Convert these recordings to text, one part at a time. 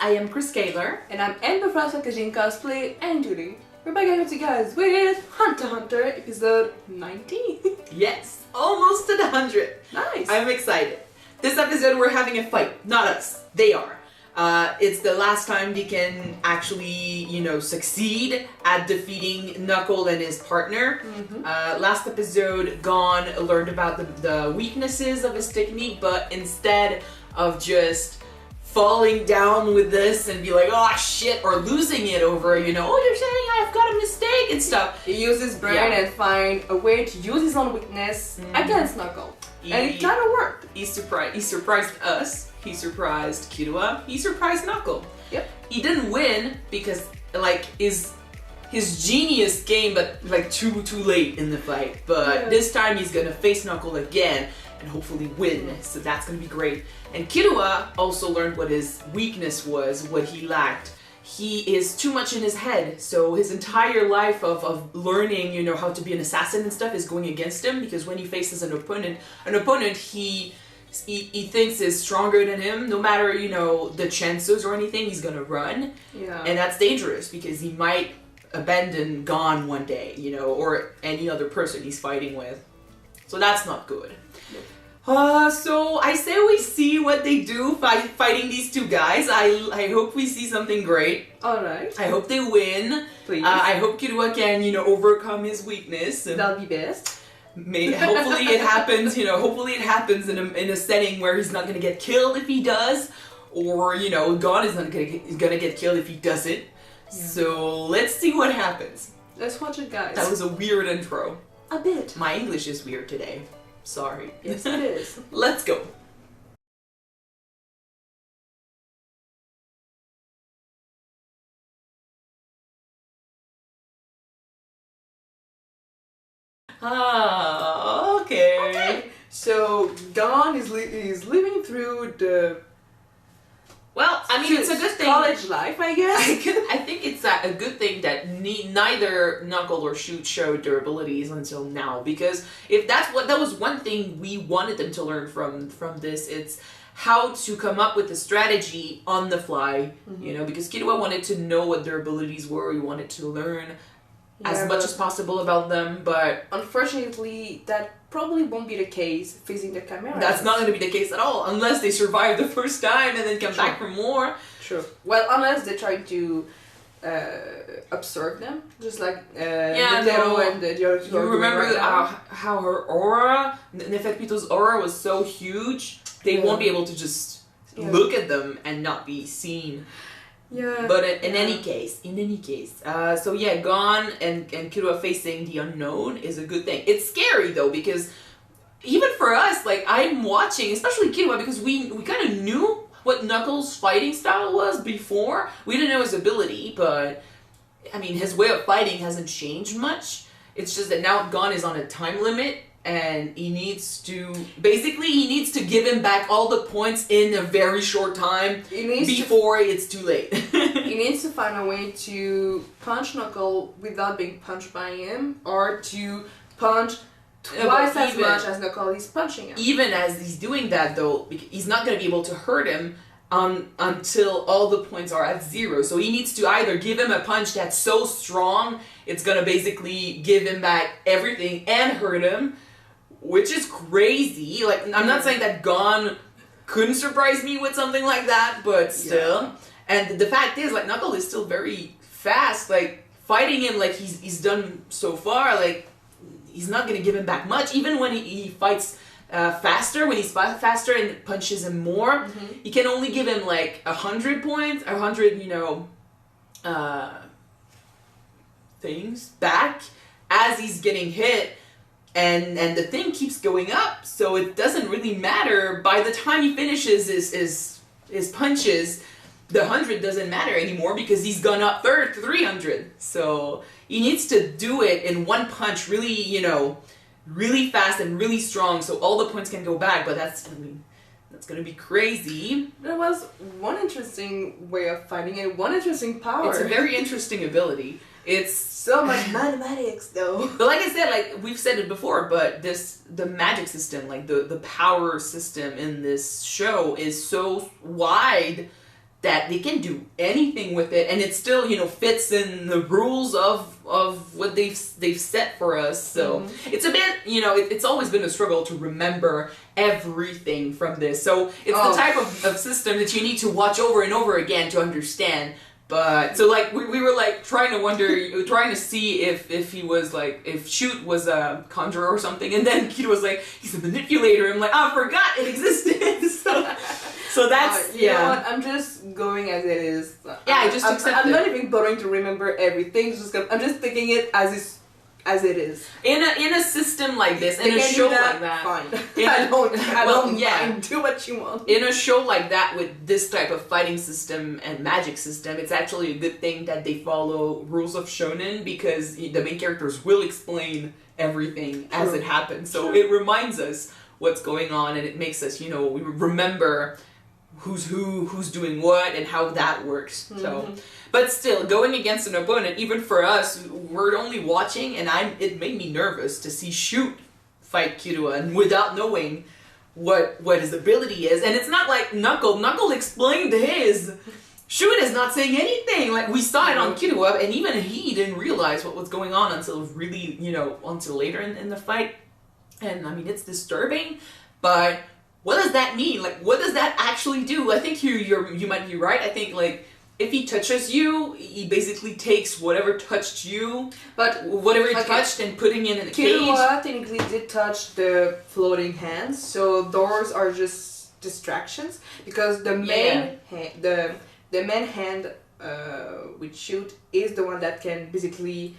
I am Chris Kaler. And I'm Amber Kajin Cosplay, and today we're back here with you guys with Hunter x Hunter episode 90. Yes, almost at 100. Nice. I'm excited. This episode we're having a fight. Not us. They are. It's the last time they can actually, succeed at defeating Knuckle and his partner. Mm-hmm. Last episode, Gon learned about the weaknesses of his technique, but instead of just falling down with this and be like, oh shit, or losing it over, oh, you're saying I've got a mistake and stuff. He used his brain and find a way to use his own weakness against Knuckle. And it kind of worked. He surprised us. He surprised Killua. He surprised Knuckle. Yep. He didn't win because his genius came but too late in the fight. But this time he's gonna face Knuckle again and hopefully win. So that's gonna be great. And Killua also learned what his weakness was, what he lacked. He is too much in his head, so his entire life of learning, how to be an assassin and stuff is going against him, because when he faces an opponent he thinks is stronger than him. No matter, the chances or anything, he's gonna run. Yeah. And that's dangerous because he might abandon Gon one day, or any other person he's fighting with. So that's not good. So I say we see what they do fighting these two guys. I hope we see something great. Alright. I hope they win. Please. I hope Killua can, overcome his weakness. That'll be best. Hopefully it happens, hopefully it happens in a setting where he's not gonna get killed if he does, or, Gon is not gonna get killed if he doesn't. Yeah. So let's see what happens. Let's watch it, guys. That was a weird intro. A bit. My English is weird today. Sorry. Yes, it is. Let's go. Okay. So Gon is living through the. Well, I mean, it's a good thing. College life, I guess. I think it's a good thing that neither Knuckle or Shoot showed their abilities until now, because if that was one thing we wanted them to learn from this, it's how to come up with a strategy on the fly. Because Killua wanted to know what their abilities were. He wanted to learn as much as possible about them, but unfortunately, that probably won't be the case facing the camera. That's not going to be the case at all, unless they survive the first time and then come back for more. True. Well, unless they try to absorb them, just like Netero and the other two. You remember how her aura, Nefekpito's aura was so huge, they won't be able to just look at them and not be seen. Yeah. But in any case, so yeah, Gon and Killua facing the unknown is a good thing. It's scary though, because even for us, I'm watching, especially Killua, because we kind of knew what Knuckles' fighting style was before. We didn't know his ability, but I mean, his way of fighting hasn't changed much. It's just that now Gon is on a time limit, and he needs to give him back all the points in a very short time before it's too late. He needs to find a way to punch Knuckle without being punched by him, or to punch twice as much as Knuckle is punching him. Even as he's doing that though, he's not going to be able to hurt him until all the points are at 0. So he needs to either give him a punch that's so strong, it's going to basically give him back everything and hurt him, which is crazy. I'm not saying that Gon couldn't surprise me with something like that, but still. Yeah. And the fact is, Knuckle is still very fast. Fighting him he's done so far, he's not gonna give him back much. Even when he fights faster, when he's faster and punches him more, he can only give him 100 points, 100, things back as he's getting hit. And the thing keeps going up, so it doesn't really matter. By the time he finishes his punches, the 100 doesn't matter anymore because he's gone up 300. So he needs to do it in one punch, really, really fast and really strong, so all the points can go back. But that's gonna be crazy. There was one interesting way of fighting it, one interesting power. It's a very interesting ability. It's so much mathematics, though. But like I said, we've said it before, but the magic system, the power system in this show is so wide that they can do anything with it, and it still, fits in the rules of what they've set for us. So it's a bit, it's always been a struggle to remember everything from this. So it's the type of system that you need to watch over and over again to understand. But so like we were like trying to see if he was like, if Shoot was a conjurer or something, and then Kid was like, he's a manipulator. I'm like, I forgot it existed. So that's you know what? I'm just going as it is. I just accept I'm it. not even bothering to remember everything. I'm just taking it as it is. In a system like this, in a show like that, fine. I don't mind. Do what you want. In a show like that with this type of fighting system and magic system, it's actually a good thing that they follow rules of shonen, because the main characters will explain everything as it happens. So it reminds us what's going on, and it makes us, we remember who's doing what and how that works. So, but still, going against an opponent, even for us, we're only watching, and it made me nervous to see Shoot fight Killua, and without knowing what his ability is. And it's not like Knuckle explained his. Shoot is not saying anything. Like, we saw it on Killua, and even he didn't realize what was going on until really, until later in the fight. And I mean, it's disturbing, but what does that mean? Like, what does that actually do? I think you might be right. I think, like, if he touches you, he basically takes whatever touched you, but whatever he touched, and putting it in a cage. Killua technically did touch the floating hands, so those are just distractions, because the main the main hand with Shoot is the one that can basically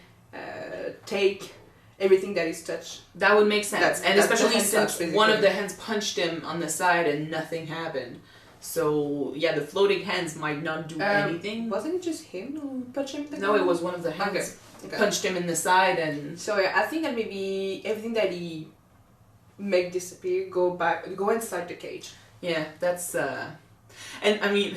take everything that is touched. That would make sense. And especially since one of the hands punched him on the side and nothing happened. So, yeah, the floating hands might not do anything. Wasn't it just him who punched him in the No, it was one of the hands. Punched him in the side, and... So, yeah, I think that maybe everything that he make disappear, go inside the cage. Yeah, that's, And, I mean...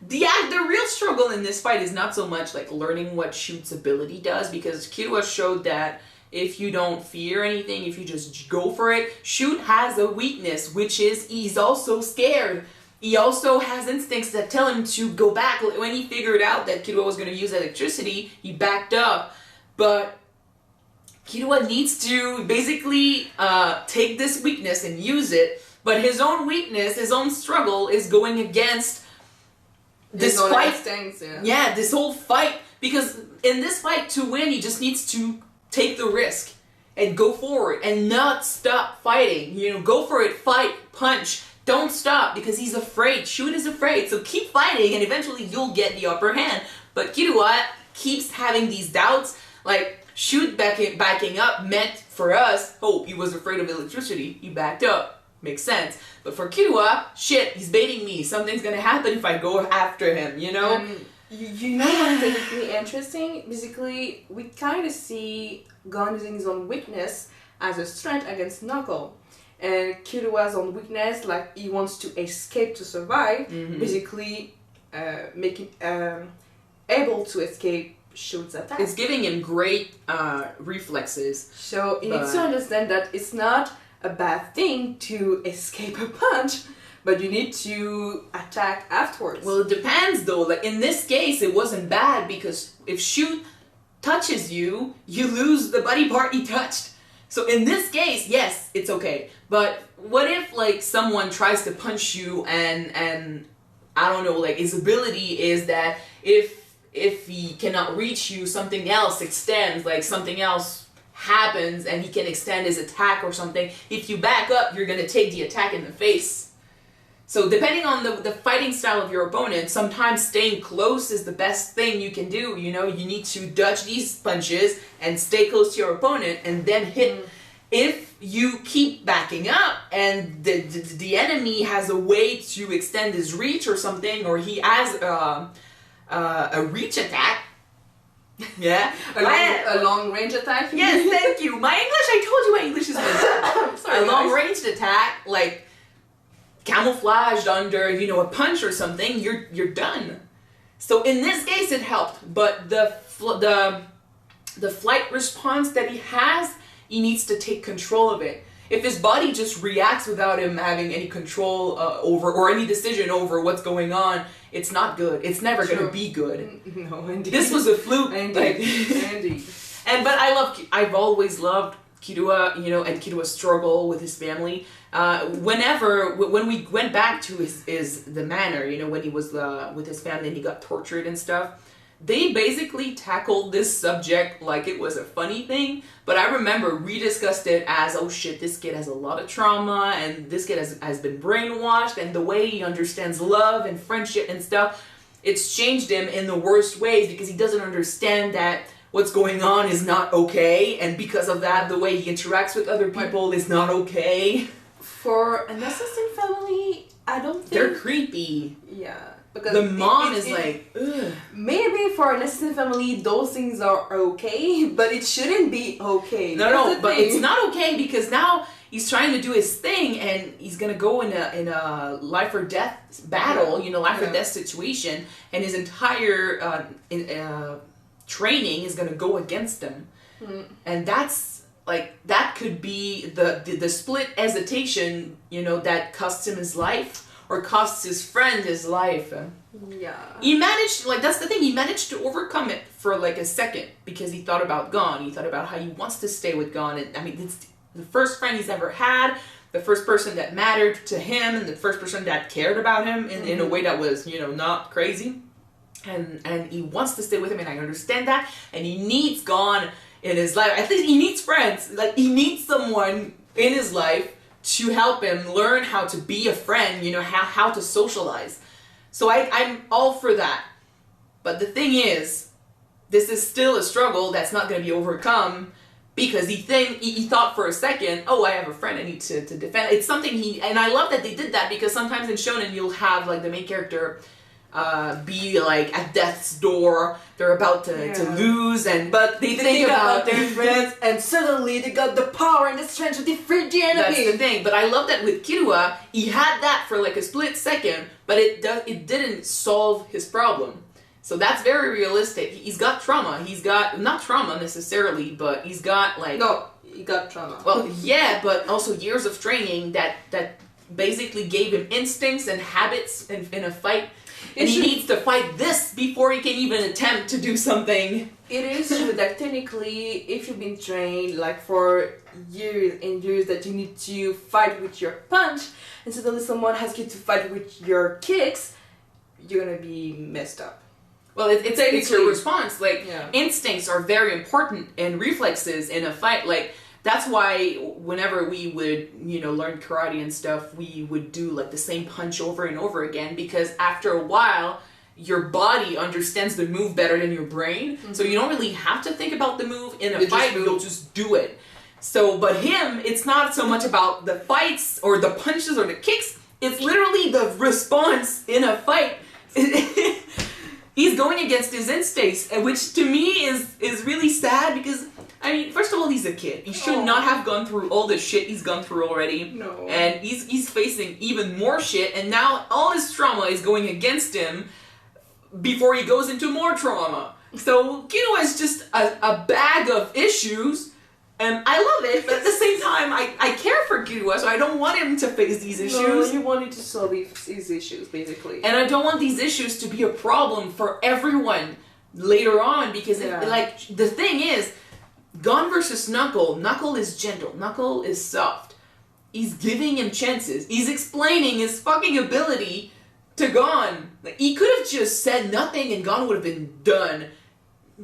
The real struggle in this fight is not so much, like, learning what Shoot's ability does, because Killua showed that if you don't fear anything, if you just go for it, Shoot has a weakness, which is he's also scared. He also has instincts that tell him to go back. When he figured out that Killua was going to use electricity, he backed up. But Killua needs to basically take this weakness and use it. But his own weakness, his own struggle is going against this fight. Instincts, yeah, this whole fight. Because in this fight, to win, he just needs to take the risk and go forward and not stop fighting. Go for it, fight, punch. Don't stop, because he's afraid. Shoot is afraid. So keep fighting, and eventually you'll get the upper hand. But Killua keeps having these doubts. Like, Shoot backing up meant for us, he was afraid of electricity. He backed up. Makes sense. But for Killua, shit, he's baiting me. Something's gonna happen if I go after him, You know what's technically interesting? Basically, we kind of see Gon using his own weakness as a strength against Knuckle. And Killua's own weakness, like he wants to escape to survive, basically making able to escape Shoot's attack. It's giving him great reflexes. So he needs to understand that it's not a bad thing to escape a punch, but you need to attack afterwards. Well, it depends though. Like in this case, it wasn't bad, because if Shoot touches you, you lose the body part he touched. So in this case, yes, it's okay. But what if like someone tries to punch you and I don't know, like his ability is that if he cannot reach you, something else extends, like something else happens and he can extend his attack or something. If you back up, you're gonna take the attack in the face. So depending on the fighting style of your opponent, sometimes staying close is the best thing you can do. You need to dodge these punches and stay close to your opponent and then hit. If you keep backing up and the enemy has a way to extend his reach or something, or he has a reach attack, yeah, a long range attack. Yes, thank you. My English, I told you my English is good. Sorry, a long ranged attack, like camouflaged under, a punch or something, you're done. So in this case, it helped, but the flight response that he has, he needs to take control of it. if his body just reacts without him having any control over or any decision over what's going on, it's not good. It's never going to be good. No, indeed. This was a fluke. Indeed. Indeed. But I've always loved Killua, and Killua's struggle with his family. When we went back to the manor, when he was with his family and he got tortured and stuff, they basically tackled this subject like it was a funny thing. But I remember we discussed it as, oh shit, this kid has a lot of trauma and this kid has been brainwashed, and the way he understands love and friendship and stuff, it's changed him in the worst ways because he doesn't understand that what's going on is not okay, and because of that, the way he interacts with other people is not okay. For an assassin family, I don't think... They're creepy. Yeah. Because the mom is like, ugh. Maybe for an assassin family, those things are okay, but it shouldn't be okay. No, but it's not okay because now he's trying to do his thing and he's gonna go in a life or death battle, life or death situation, and his entire training is gonna go against him, and that's that could be the split hesitation, that costs him his life. Or costs his friend his life. Yeah. He managed, that's the thing, he managed to overcome it for a second because he thought about Gon. He thought about how he wants to stay with Gon. And, it's the first friend he's ever had, the first person that mattered to him, and the first person that cared about him in a way that was, not crazy. And he wants to stay with him, and I understand that. And he needs Gon in his life. At least he needs friends. He needs someone in his life to help him learn how to be a friend, how to socialize. So I'm all for that. But the thing is, this is still a struggle that's not going to be overcome because he thought for a second, oh, I have a friend I need to defend. It's something and I love that they did that because sometimes in shonen you'll have the main character be at death's door. They're about to lose, but they think about their friends, and suddenly they got the power and the strength to defeat the enemy. That's the thing. But I love that with Killua, he had that for a split second, but it didn't solve his problem. So that's very realistic. He's got trauma. He's got not trauma necessarily, but he's got no, he got trauma. Well, yeah, but also years of training that basically gave him instincts and habits in a fight. And he needs to fight this before he can even attempt to do something. It is true that technically, if you've been trained for years and years that you need to fight with your punch, and suddenly someone asks you to fight with your kicks, you're gonna be messed up. Well, it's your response. Instincts are very important and reflexes in a fight. That's why whenever we would, learn karate and stuff, we would do the same punch over and over again because after a while, your body understands the move better than your brain. Mm-hmm. So you don't really have to think about the move in a fight, you'll just do it. So, but him, it's not so much about the fights or the punches or the kicks, it's literally the response in a fight. He's going against his instincts, which to me is really sad because first of all, he's a kid. He should not have gone through all the shit he's gone through already. No. And he's facing even more shit, and now all his trauma is going against him before he goes into more trauma. So Killua is just a bag of issues, and I love it, but at the same time, I care for Killua, so I don't want him to face these issues. No, you want him to solve these issues, basically. And I don't want these issues to be a problem for everyone later on, because the thing is, Gon versus Knuckle. Knuckle is gentle. Knuckle is soft. He's giving him chances. He's explaining his fucking ability to Gon. He could have just said nothing and Gon would have been done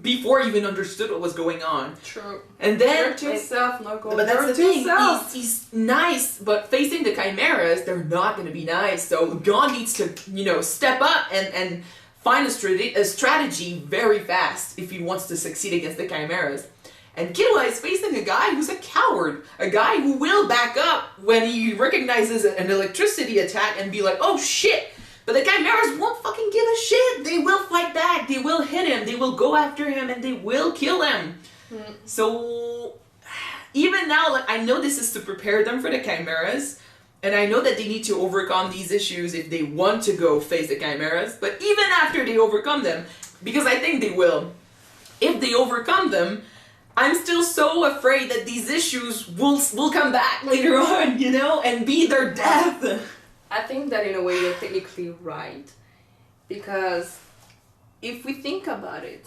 before he even understood what was going on. True. And then... Hurt yourself, Knuckle. But that's the thing. He's nice, but facing the Chimeras, they're not going to be nice. So Gon needs to, step up and find a strategy very fast if he wants to succeed against the Chimeras. And Killua is facing a guy who's a coward. A guy who will back up when he recognizes an electricity attack and be like, oh shit! But the Chimeras won't fucking give a shit! They will fight back, they will hit him, they will go after him, and they will kill him. So, even now, I know this is to prepare them for the Chimeras, and I know that they need to overcome these issues if they want to go face the Chimeras, but even after they overcome them, because I think they will, if they overcome them, I'm still so afraid that these issues will come back later on, you know, and be their death. I think that in a way you're technically right, because if we think about it,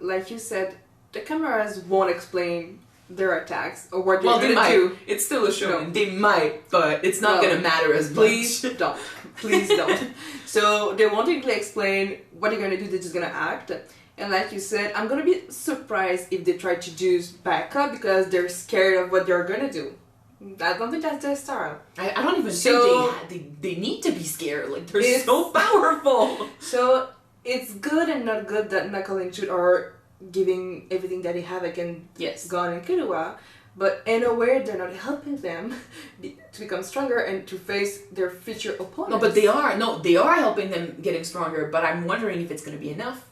like you said, the cameras won't explain their attacks or what they're they gonna might. do. It's still a show. No. They might, but it's not No. gonna matter as much. Please don't. Please don't. So they won't technically explain what they're gonna do, they're just gonna act. And like you said, I'm gonna be surprised if they try to do backup because they're scared of what they're gonna do. I don't think that's their style. I don't even So- think they need to be scared. Like, they're It's- so powerful. So it's good and not good that Knuckle and Shoot are giving everything that they have against Yes. Gon and Killua, but in a way they're not helping them to become stronger and to face their future opponents. No, but they are. No, they are helping them getting stronger, but I'm wondering if it's going to be enough.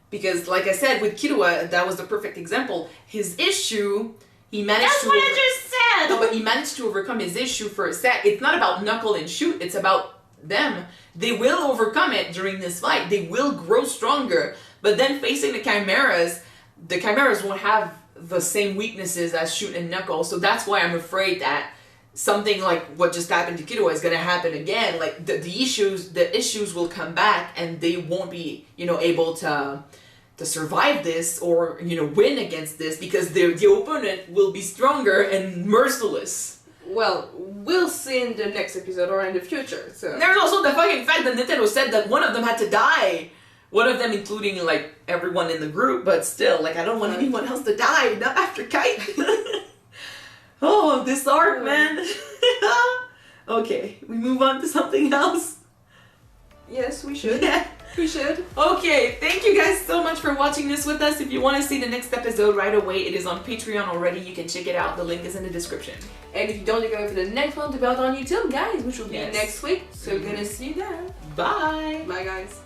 Because, like I said, with Killua, that was the perfect example. His issue, he managed That's what I just said! No, but he managed to overcome his issue for a sec. It's not about Knuckle and Shoot, it's about them. They will overcome it during this fight. They will grow stronger. But then facing the Chimeras won't have the same weaknesses as Shoot and Knuckle. So that's why I'm afraid that something like what just happened to Killua is going to happen again. Like, the issues will come back and they won't be, you know, able to survive this or, you know, win against this because the opponent will be stronger and merciless. Well, we'll see in the next episode or in the future. So There's also the fucking fact that Nintendo said that one of them had to die. One of them including, like, everyone in the group, but still, like, I don't want anyone else to die, not after Kite. Oh, this arc, man. Okay, we move on to something else. yes, we should. Yeah. We should. Okay, thank you guys so much for watching this with us. If you want to see the next episode right away, it is on Patreon already. You can check it out. The link is in the description. And if you don't, you're going for the next one to be out on YouTube, guys, which will be Yes. next week. So we're gonna see you then. Bye. Bye, guys.